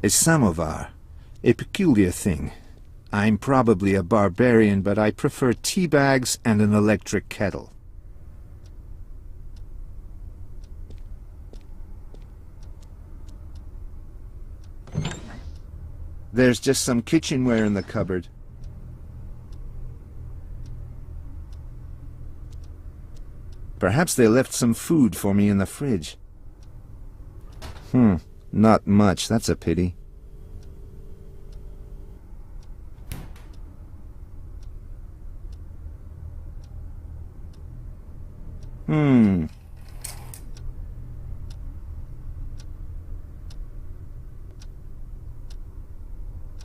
A samovar. A peculiar thing. I'm probably a barbarian, but I prefer tea bags and an electric kettle. There's just some kitchenware in the cupboard. Perhaps they left some food for me in the fridge. Not much. That's a pity.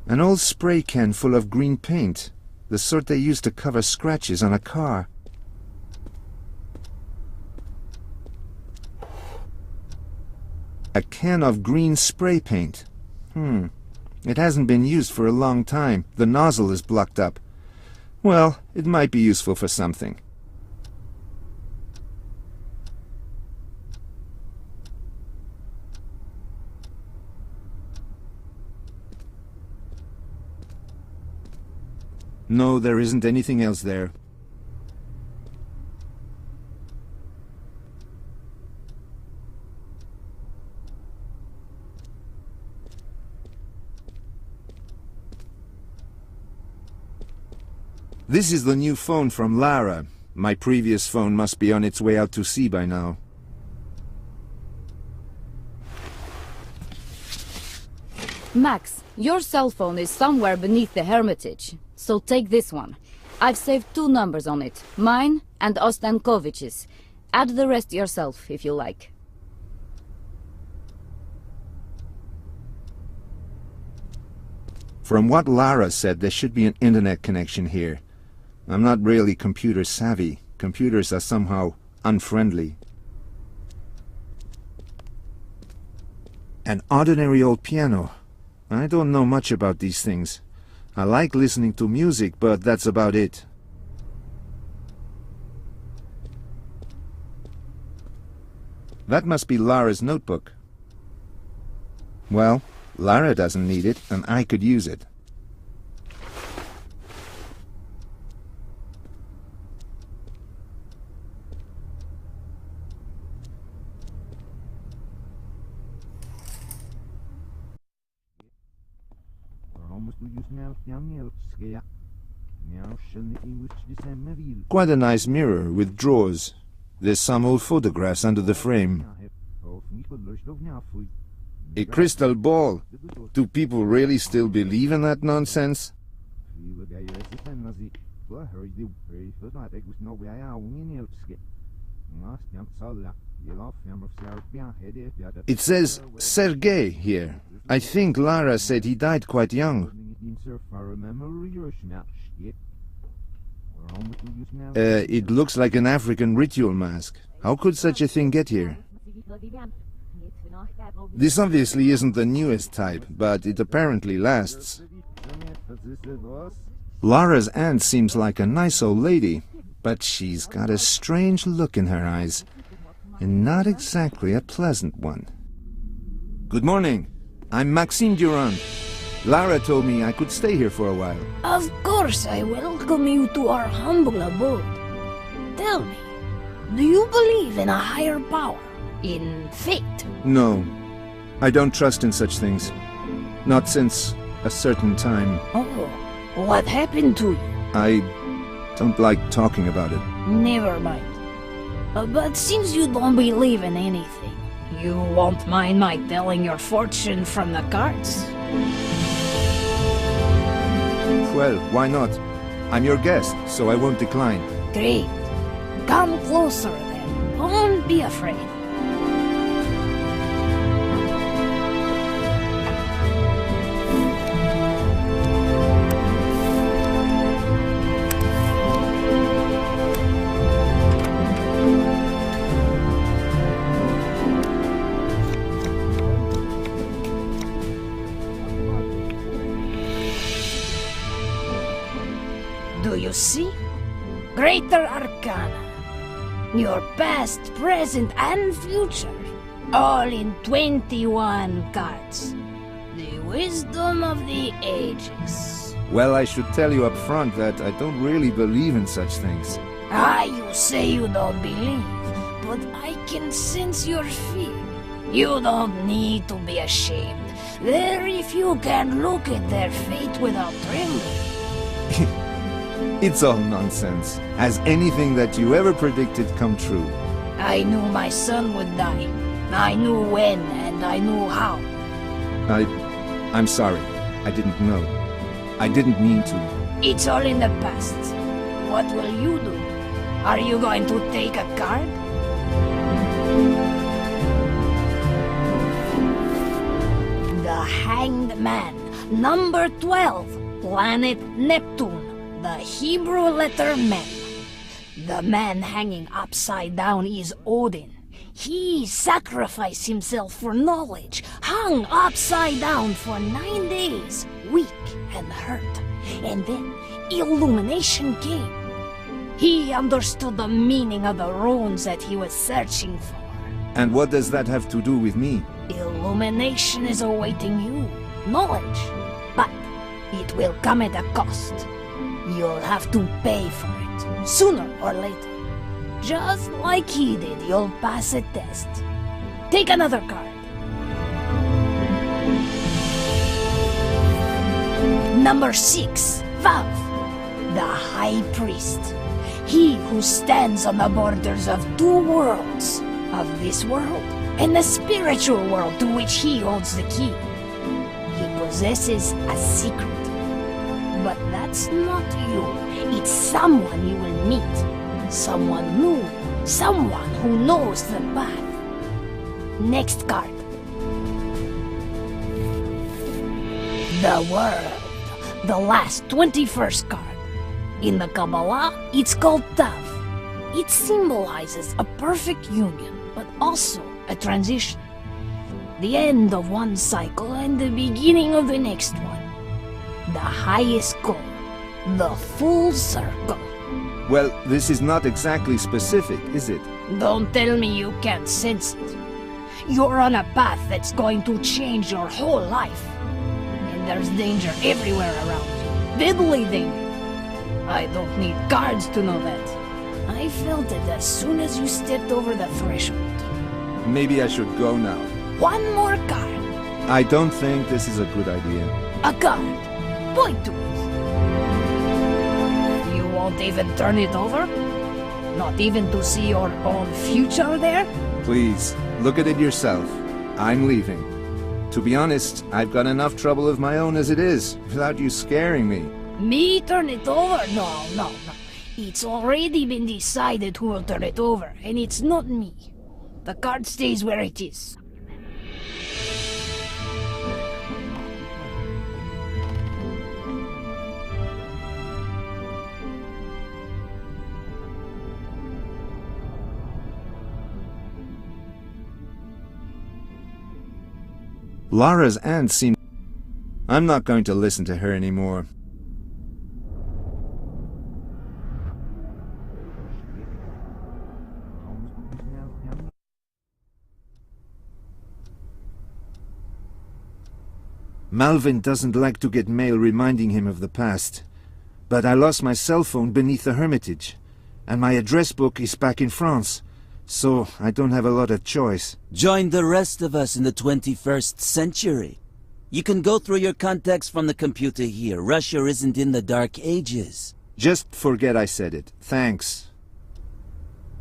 An old spray can full of green paint, the sort they use to cover scratches on a car. A can of green spray paint. It hasn't been used for a long time. The nozzle is blocked up. Well, it might be useful for something. No, there isn't anything else there. This is the new phone from Lara. My previous phone must be on its way out to sea by now. Max, your cell phone is somewhere beneath the Hermitage, so take this one. I've saved 2 numbers on it, mine and Ostankovich's. Add the rest yourself, if you like. From what Lara said, there should be an internet connection here. I'm not really computer savvy. Computers are somehow unfriendly. An ordinary old piano. I don't know much about these things. I like listening to music, but that's about it. That must be Lara's notebook. Well, Lara doesn't need it, and I could use it. Quite a nice mirror with drawers. There's some old photographs under the frame. A crystal ball. Do people really still believe in that nonsense? It says Sergei here. I think Lara said he died quite young. It looks like an African ritual mask. How could such a thing get here? This obviously isn't the newest type, but it apparently lasts. Lara's aunt seems like a nice old lady, but she's got a strange look in her eyes, and not exactly a pleasant one. Good morning. I'm Maxime Durand. Lara told me I could stay here for a while. Of course I welcome you to our humble abode. Tell me, do you believe in a higher power? In fate? No. I don't trust in such things. Not since a certain time. Oh, what happened to you? I don't like talking about it. Never mind. But since you don't believe in anything, you won't mind my telling your fortune from the cards? Well, why not? I'm your guest, so I won't decline. Great. Come closer then. Don't be afraid. Do you see? Greater Arcana. Your past, present, and future. All in 21 cards. The wisdom of the ages. Well, I should tell you up front that I don't really believe in such things. You say you don't believe, but I can sense your fear. You don't need to be ashamed. Very few can look at their fate without trembling. It's all nonsense. Has anything that you ever predicted come true? I knew my son would die. I knew when and I knew how. I'm sorry. I didn't know. I didn't mean to. It's all in the past. What will you do? Are you going to take a card? The Hanged Man, number 12, planet Neptune, the Hebrew letter Mem. The man hanging upside down is Odin. He sacrificed himself for knowledge, hung upside down for 9 days, weak and hurt. And then illumination came. He understood the meaning of the runes that he was searching for. And what does that have to do with me? Illumination is awaiting you, knowledge. But it will come at a cost. You'll have to pay for it, sooner or later. Just like he did, you'll pass a test. Take another card. Number 6, Vav, the High Priest. He who stands on the borders of 2 worlds, of this world and the spiritual world to which he holds the key. He possesses a secret. But that's not you. It's someone you will meet. Someone new. Someone who knows the path. Next card. The World. The last 21st card. In the Kabbalah, it's called Tav. It symbolizes a perfect union, but also a transition. The end of one cycle and the beginning of the next one. The highest goal. The full circle. Well, this is not exactly specific, is it? Don't tell me you can't sense it. You're on a path that's going to change your whole life. And there's danger everywhere around you. Deadly danger. I don't need cards to know that. I felt it as soon as you stepped over the threshold. Maybe I should go now. One more card. I don't think this is a good idea. A card. Point to it. You won't even turn it over? Not even to see your own future there? Please, look at it yourself. I'm leaving. To be honest, I've got enough trouble of my own as it is, without you scaring me. Me turn it over? No. It's already been decided who will turn it over, and it's not me. The card stays where it is. Lara's aunt seemed... I'm not going to listen to her anymore. Malvin doesn't like to get mail reminding him of the past. But I lost my cell phone beneath the hermitage. And my address book is back in France. So I don't have a lot of choice. Join the rest of us in the 21st century. You can go through your contacts from the computer here. Russia isn't in the Dark Ages. Just forget I said it. Thanks.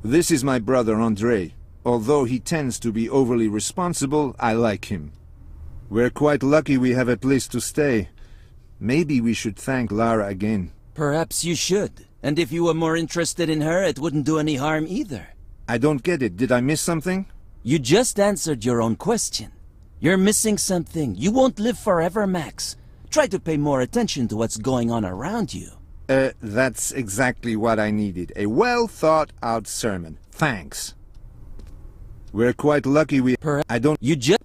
This is my brother André. Although he tends to be overly responsible, I like him. We're quite lucky we have a place to stay. Maybe we should thank Lara again. Perhaps you should. And if you were more interested in her, it wouldn't do any harm either. I don't get it. Did I miss something? You just answered your own question. You're missing something. You won't live forever, Max. Try to pay more attention to what's going on around you. That's exactly what I needed. A well-thought-out sermon. Thanks. We're quite lucky we... I don't... You just...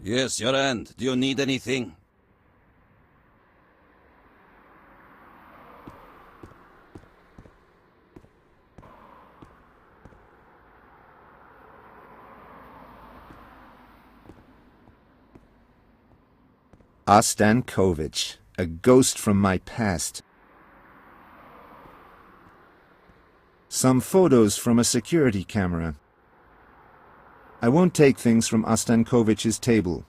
Yes, your end. Do you need anything? Ostankovich, a ghost from my past. Some photos from a security camera. I won't take things from Ostankovich's table.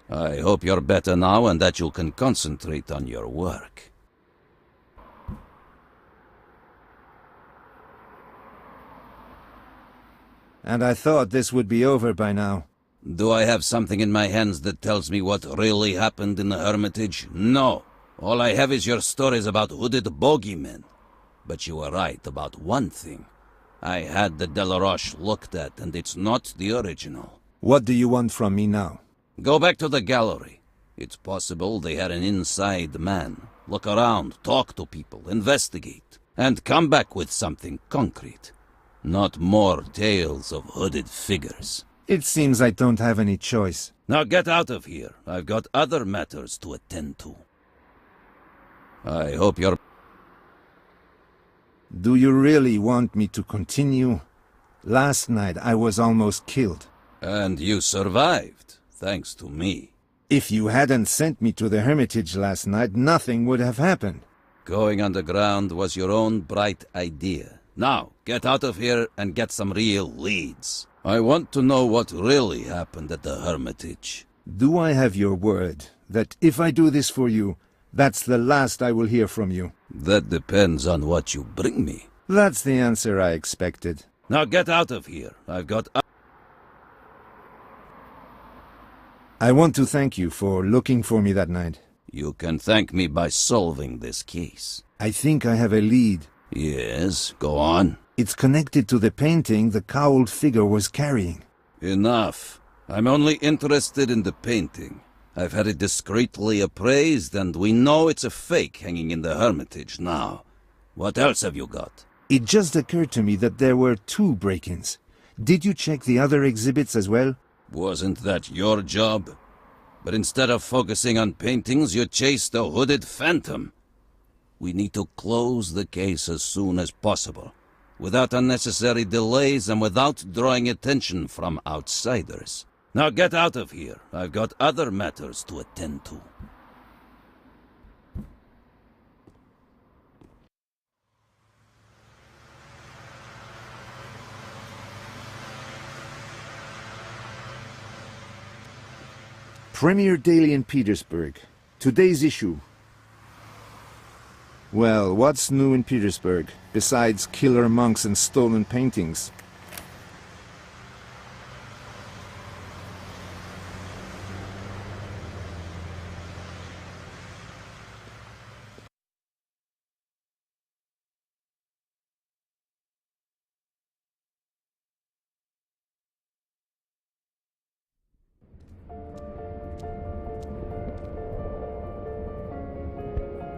I hope you're better now and that you can concentrate on your work. And I thought this would be over by now. Do I have something in my hands that tells me what really happened in the Hermitage? No. All I have is your stories about hooded bogeymen. But you were right about one thing. I had the Delaroche looked at, and it's not the original. What do you want from me now? Go back to the gallery. It's possible they had an inside man. Look around, talk to people, investigate, and come back with something concrete. Not more tales of hooded figures. It seems I don't have any choice. Now get out of here. I've got other matters to attend to. I hope you're... Do you really want me to continue? Last night I was almost killed. And you survived, thanks to me. If you hadn't sent me to the Hermitage last night, nothing would have happened. Going underground was your own bright idea. Now, get out of here and get some real leads. I want to know what really happened at the Hermitage. Do I have your word that if I do this for you, that's the last I will hear from you? That depends on what you bring me. That's the answer I expected. Now get out of here. I've got... I want to thank you for looking for me that night. You can thank me by solving this case. I think I have a lead. Yes, go on. It's connected to the painting the cowled figure was carrying. Enough. I'm only interested in the painting. I've had it discreetly appraised, and we know it's a fake hanging in the Hermitage now. What else have you got? It just occurred to me that there were 2 break-ins. Did you check the other exhibits as well? Wasn't that your job? But instead of focusing on paintings, you chased a hooded phantom. We need to close the case as soon as possible, without unnecessary delays and without drawing attention from outsiders. Now get out of here. I've got other matters to attend to. Premier Daily in Petersburg. Today's issue. Well, what's new in Petersburg, besides killer monks and stolen paintings?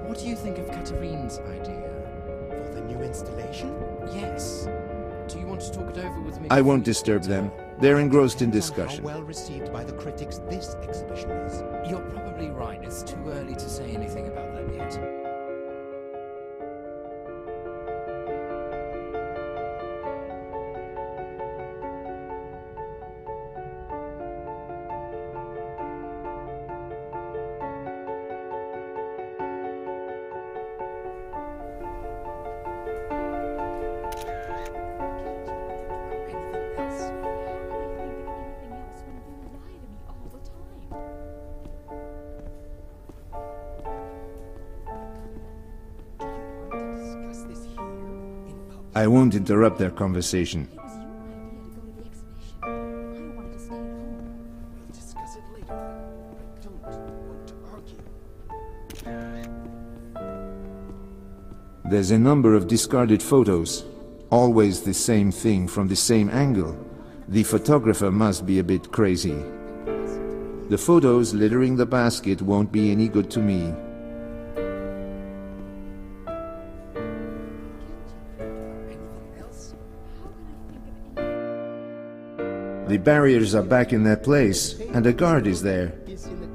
What do you think of Katarine's idea? For the new installation? Yes. Do you want to talk it over with me? I won't disturb them. They're engrossed in discussion. How well received by the critics this exhibition is. You're probably right. It's too early to say anything about that yet. I won't interrupt their conversation. We'll discuss it later. I don't want to argue. There's a number of discarded photos. Always the same thing from the same angle. The photographer must be a bit crazy. The photos littering the basket won't be any good to me. The barriers are back in their place, and a guard is there.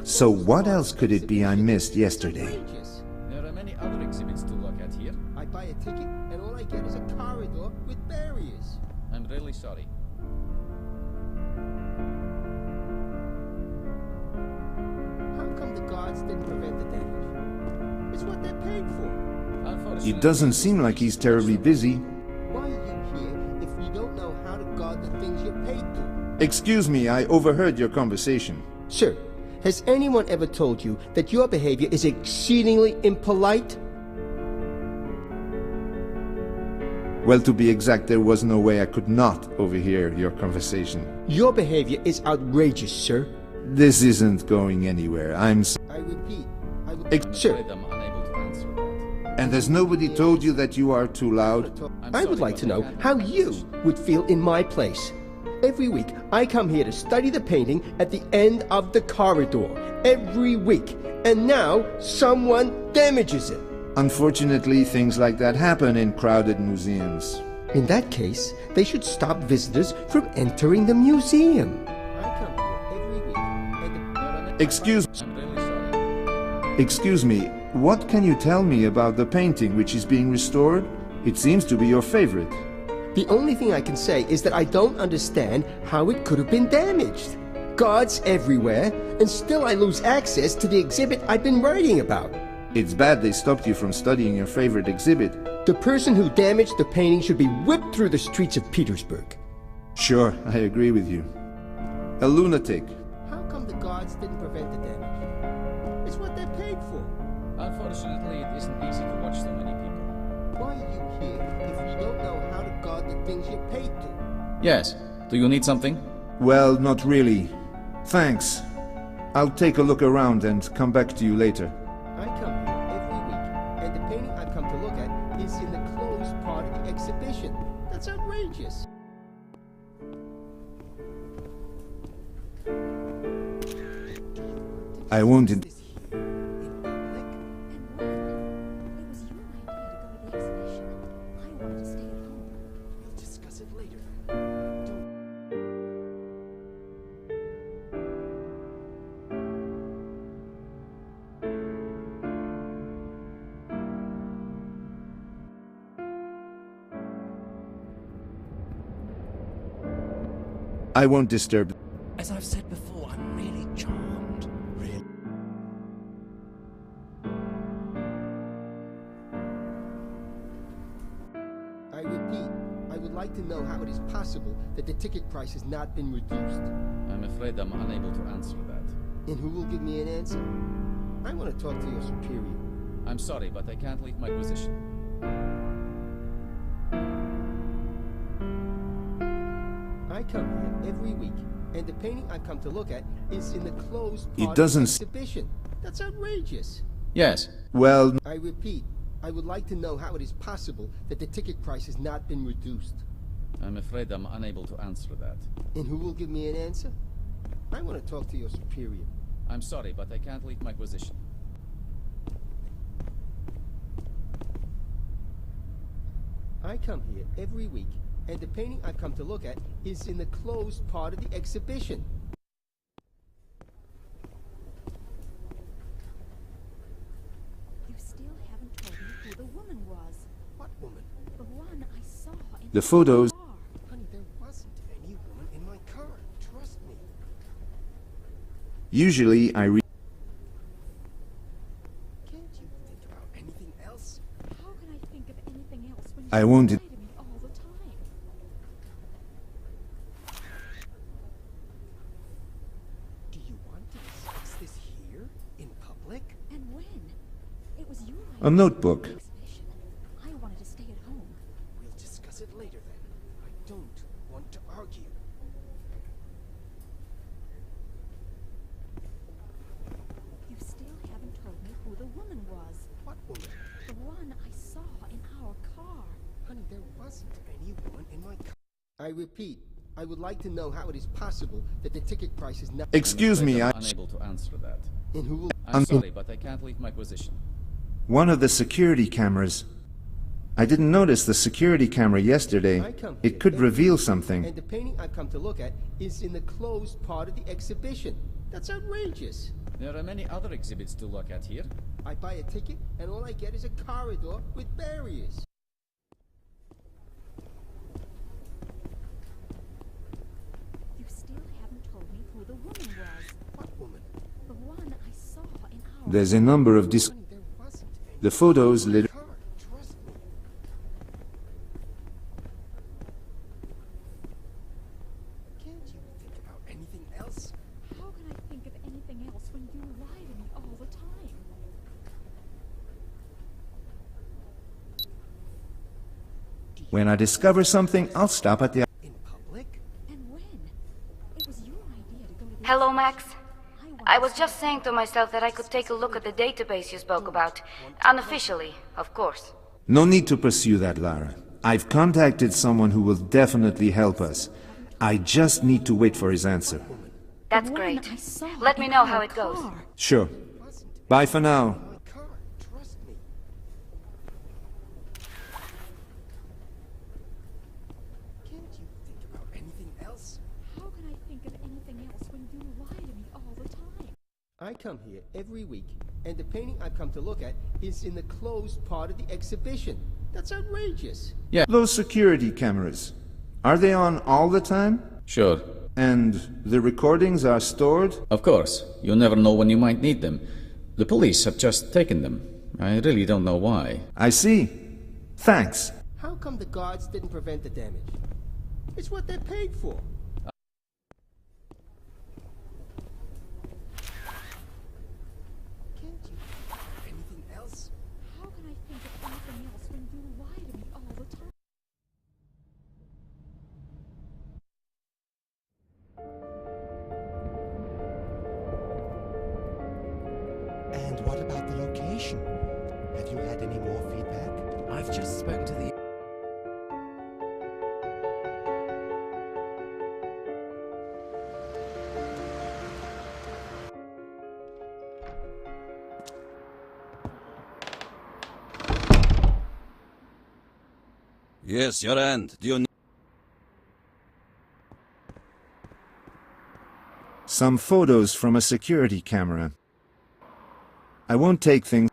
So what else could it be I missed yesterday? There are many other exhibits to look at here. I buy a ticket, and all I get is a corridor with barriers. I'm really sorry. How come the guards didn't prevent the damage? It's what they're paid for. Unfortunately, It doesn't seem like he's terribly busy. Why are you here if you don't know how to guard the things you're paid to? Excuse me, I overheard your conversation. Sir, has anyone ever told you that your behavior is exceedingly impolite? Well, to be exact, there was no way I could not overhear your conversation. Your behavior is outrageous, sir. This isn't going anywhere. I repeat, sir, I'm unable to answer that. And has nobody told you that you are too loud? I would like to know how you would feel in my place. Every week, I come here to study the painting at the end of the corridor. Every week. And now, someone damages it. Unfortunately, things like that happen in crowded museums. In that case, they should stop visitors from entering the museum. I come here every week and Excuse I'm really sorry. Excuse me, what can you tell me about the painting which is being restored? It seems to be your favorite. the only thing I can say is that I don't understand how it could have been damaged. Guards everywhere, and still I lose access to the exhibit I've been writing about. It's bad they stopped you from studying your favorite exhibit. The person who damaged the painting should be whipped through the streets of Petersburg. Sure, I agree with you. A lunatic. How come the guards didn't prevent the damage? It's what they're paid for. Unfortunately, it isn't easy to watch so many people. Why are you here if you don't know how to guard the things you're paid to? Yes. Do you need something? Well, not really. Thanks. I'll take a look around and come back to you later. I come here every week, and the painting I've come to look at is in the closed part of the exhibition. That's outrageous. I won't. This here in public? And when? It was your idea to go to the exhibition. I wanted to stay at home. We'll discuss it later then. I won't disturb. As I've said before, I'm really charmed. Really. I repeat, I would like to know how it is possible that the ticket price has not been reduced. I'm afraid I'm unable to answer that. And who will give me an answer? I want to talk to your superior. I'm sorry, but I can't leave my position. I come here every week, and the painting I've come to look at is in the closed It part doesn't of the exhibition. That's outrageous. Yes. Well, I repeat, I would like to know how it is possible that the ticket price has not been reduced. I'm afraid I'm unable to answer that. And who will give me an answer? I want to talk to your superior. I'm sorry, but I can't leave my position. I come here every week, and the painting I've come to look at is in the closed part of the exhibition. You still haven't told me who the woman was. What woman? The one I saw in the photos. car. Honey, there wasn't any woman in my car. Trust me. Usually I read. Can't you think about anything else? How can I think of anything else when I you won't. lie to me all the time? Do you want to discuss this here, in public? And when? It was your A notebook. exhibition. I wanted to stay at home. We'll discuss it later then. I don't want to argue. You still haven't told me who the woman was. What woman? The one I saw in our car. Honey, there wasn't any woman in my car. I repeat, I would like to know how it is possible that the ticket price is not... Excuse me, I'm I. unable to answer that. And who will... I'm sorry, but I can't leave my position. One of the security cameras. I didn't notice the security camera yesterday. It could reveal something. And the painting I've come to look at is in the closed part of the exhibition. That's outrageous. There are many other exhibits to look at here. I buy a ticket, and all I get is a corridor with barriers. You still haven't told me who the woman was. What woman? The one I saw in our... There's a number of There wasn't. the photos lit. Can't trust me. Can't you think about anything else? How can I think of anything else when you lie to me all the time? When I discover something, I'll stop at the... In public? And when? It was your idea to go to the... Hello, Max. I was just saying to myself that I could take a look at the database you spoke about. Unofficially, of course. No need to pursue that, Lara. I've contacted someone who will definitely help us. I just need to wait for his answer. That's The one great. I saw Let me in know our how it goes. car. Sure. Bye for now. I can't trust me. Can't you think about anything else? How can I think of anything else when you lie to me all the time? I come here every week, and the painting I've come to look at is in the closed part of the exhibition. That's outrageous. Those security cameras, are they on all the time? Sure. And the recordings are stored? Of course. You never know when you might need them. The police have just taken them. I really don't know why. I see. Thanks. How come the guards didn't prevent the damage? It's what they're paid for. Can't you think of anything else? How can I think of anything else when you lie to me all the time? And what about the location? Have you had any more feedback? I've just spoken to the... Yes, your end. Do you need... Some photos from a security camera. I won't take things...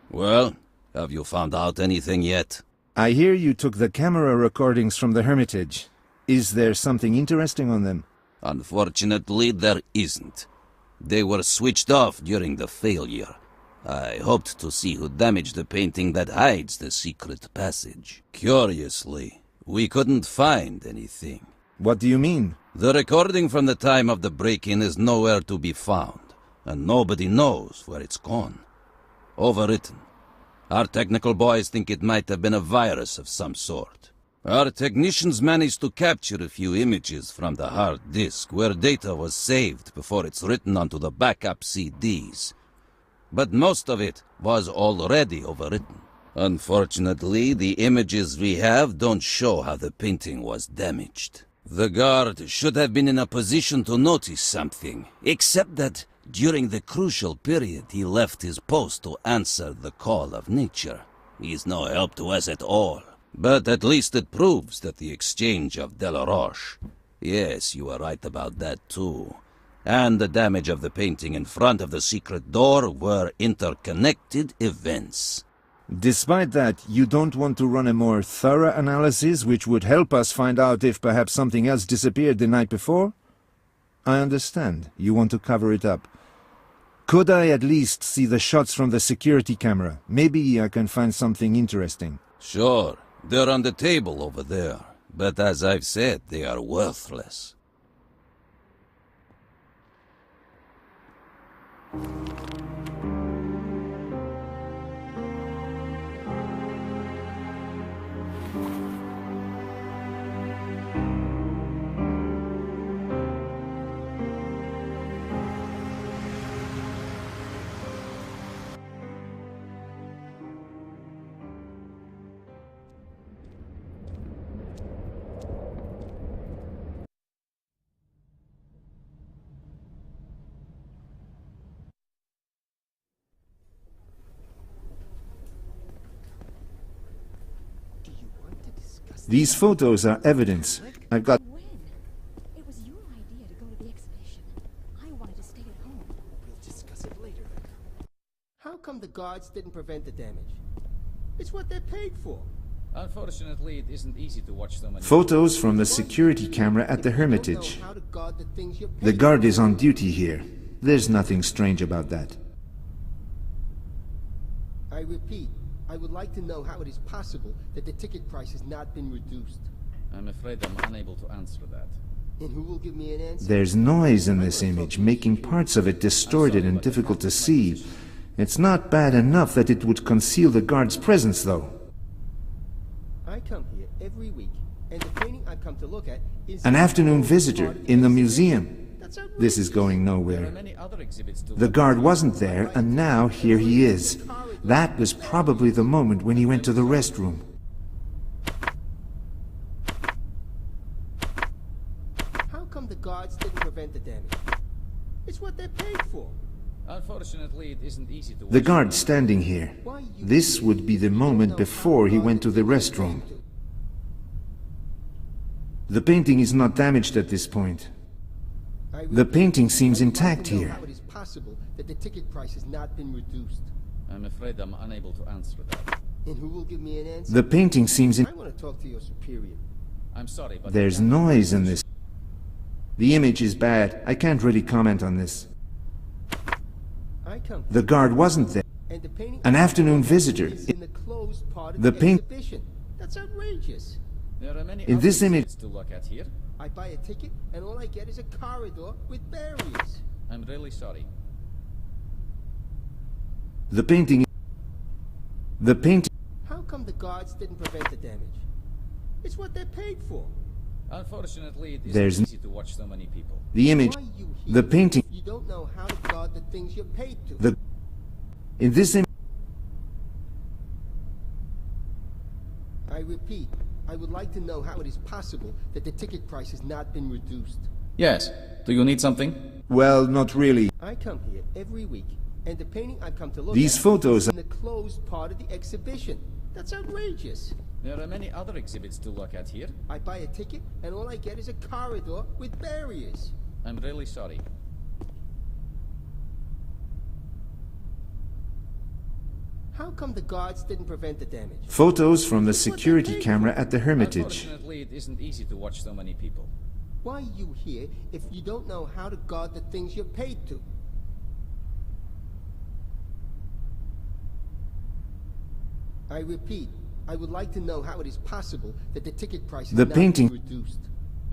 Well, have you found out anything yet? I hear you took the camera recordings from the Hermitage. Is there something interesting on them? Unfortunately, there isn't. They were switched off during the failure. I hoped to see who damaged the painting that hides the secret passage. Curiously, we couldn't find anything. What do you mean? The recording from the time of the break-in is nowhere to be found, and nobody knows where it's gone. Overwritten. Our technical boys think it might have been a virus of some sort. Our technicians managed to capture a few images from the hard disk where data was saved before it's written onto the backup CDs. But most of it was already overwritten. Unfortunately, the images we have don't show how the painting was damaged. The guard should have been in a position to notice something, except that during the crucial period he left his post to answer the call of nature. He's no help to us at all. But at least it proves that the exchange of Delaroche... Yes, you are right about that too. And the damage of the painting in front of the secret door were interconnected events. Despite that, you don't want to run a more thorough analysis which would help us find out if perhaps something else disappeared the night before? I understand. You want to cover it up. Could I at least see the shots from the security camera? Maybe I can find something interesting. Sure, they're on the table over there. But as I've said, they are worthless. These photos are evidence. I've got... When? It was your idea to go to the exhibition. I wanted to stay at home. We'll discuss it later. How come the guards didn't prevent the damage? It's what they're paid for. Unfortunately, it isn't easy to watch so many... Photos from the security camera at the Hermitage. The guard is on duty here. There's nothing strange about that. I repeat, I would like to know how it is possible that the ticket price has not been reduced. I'm afraid I'm unable to answer that. And who will give me an answer? There's noise in this image, making parts of it distorted and difficult to see. It's not bad enough that it would conceal the guard's presence, though. I come here every week, and the painting I've come to look at is... An afternoon visitor in the museum. This is going There are nowhere. many other exhibits to The guard wasn't there, and now here he is. That was probably the moment when he went to the restroom. How come the guards didn't prevent the damage? It's what they're paid for. Unfortunately, it isn't easy to watch. The guard standing here. This would be the moment before he went to the restroom. The painting is not damaged at this point. The painting seems intact here. How it is possible that the ticket price has not been reduced? I'm afraid I'm unable to answer that. And who will give me an answer? The painting seems in... I want to talk to your superior. I'm sorry, but... There's noise in this. The image is bad. I can't really comment on this. I come The guard wasn't there. and the painting An afternoon visitor. is in the closed part of The the paint- exhibition. That's outrageous. There are many In other this image- exhibits to look at here. I buy a ticket and all I get is a corridor with barriers. I'm really sorry. The painting... The painting... How come the guards didn't prevent the damage? It's what they're paid for. Unfortunately, it isn't There's- easy to watch so many people. The image... Why are you here? The painting... You don't know how to guard the things you're paid to. The... In this image... I repeat, I would like to know how it is possible that the ticket price has not been reduced. Yes. Do you need something? Well, not really. I come here every week, and the painting I've come to look These at photos is in the closed part of the exhibition. That's outrageous. There are many other exhibits to look at here. I buy a ticket, and all I get is a corridor with barriers. I'm really sorry. How come the guards didn't prevent the damage? Photos from the security camera at the Hermitage. Unfortunately, it isn't easy to watch so many people. Why are you here if you don't know how to guard the things you're paid to? I repeat, I would like to know how it is possible that the ticket price has The not painting- been reduced.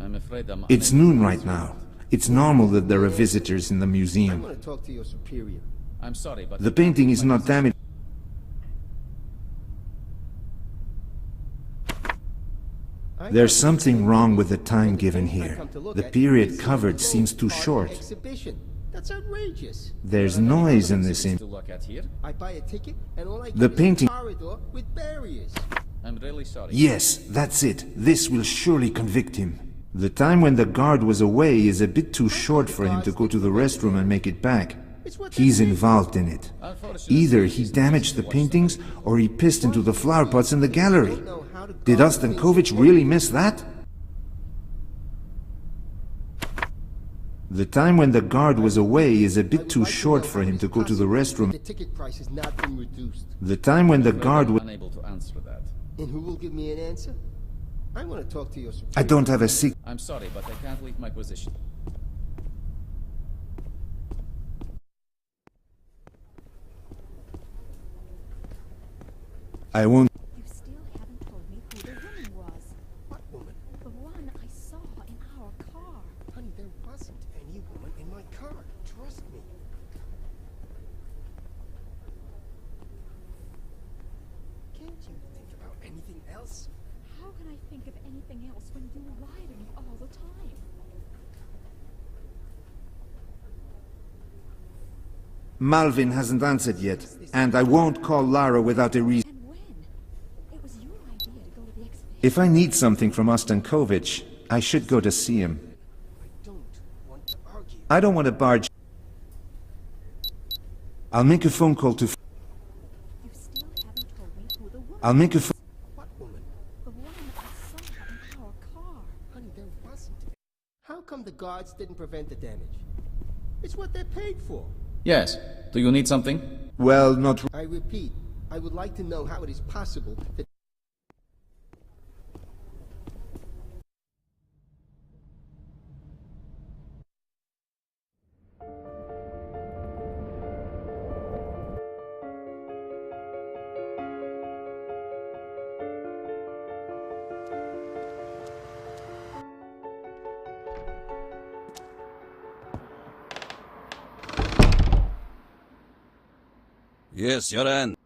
I'm afraid I'm It's unable noon to right answer now. that. It's normal that there are visitors in the I museum. want to talk to your superior. I'm sorry, but... The painting is not damaged. There's something wrong with the time given here. The period covered seems too short. Exhibition. That's outrageous. There's noise in this image. To look at here. I buy a ticket and all I get The is painting- a corridor with barriers. I'm really sorry. Yes, that's it. This will surely convict him. The time when the guard was away is a bit too short for him to go to the restroom and make it back. He's involved in it. Either he damaged the paintings, or he pissed into the flower pots in the gallery. Did Ostankovich really miss that? The time when the guard was away is a bit too short for him to go to the restroom. The ticket price has not been reduced. The time when the guard was... Unable to answer that. And who will give me an answer? I want to talk to your superior. I don't have a sick... I'm sorry, but I can't leave my position. I won't... You still haven't told me who the woman was. What woman? The one I saw in our car. Honey, there wasn't any woman in my car. Trust me. Can't you think about anything else? How can I think of anything else when you lie to me all the time? Malvin hasn't answered yet, and I won't call Lara without a reason. And when? It was your idea to go to the exhibition. If I need something from Ostankovich, I should go to see him. I don't want to argue. I don't want to barge... I'll make a phone call to... You still haven't told me who the woman I'll make a phone... What woman? The woman I saw our car. Honey, there wasn't. How come the guards didn't prevent the damage? It's what they're paid for. Yes. Do you need something? Well, not... I repeat, I would like to know how it is possible that... Yes, Your Honor.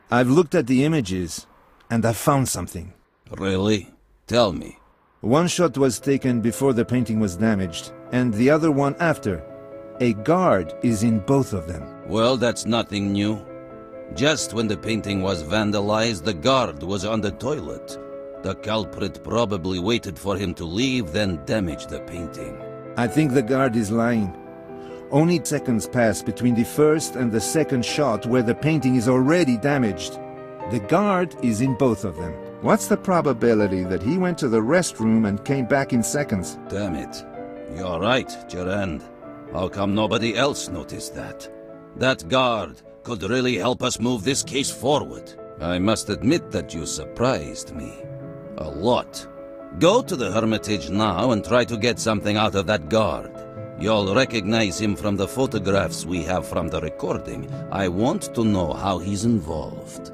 I've looked at the images, and I've found something. Really? Tell me. One shot was taken before the painting was damaged, and the other one after. A guard is in both of them. Well, that's nothing new. Just when the painting was vandalized, the guard was on the toilet. The culprit probably waited for him to leave, then damaged the painting. I think the guard is lying. Only seconds pass between the first and the second shot where the painting is already damaged. The guard is in both of them. What's the probability that he went to the restroom and came back in seconds? Damn it. You're right, Gerard. How come nobody else noticed that? That guard could really help us move this case forward. I must admit that you surprised me. A lot. Go to the Hermitage now and try to get something out of that guard. You'll recognize him from the photographs we have from the recording. I want to know how he's involved.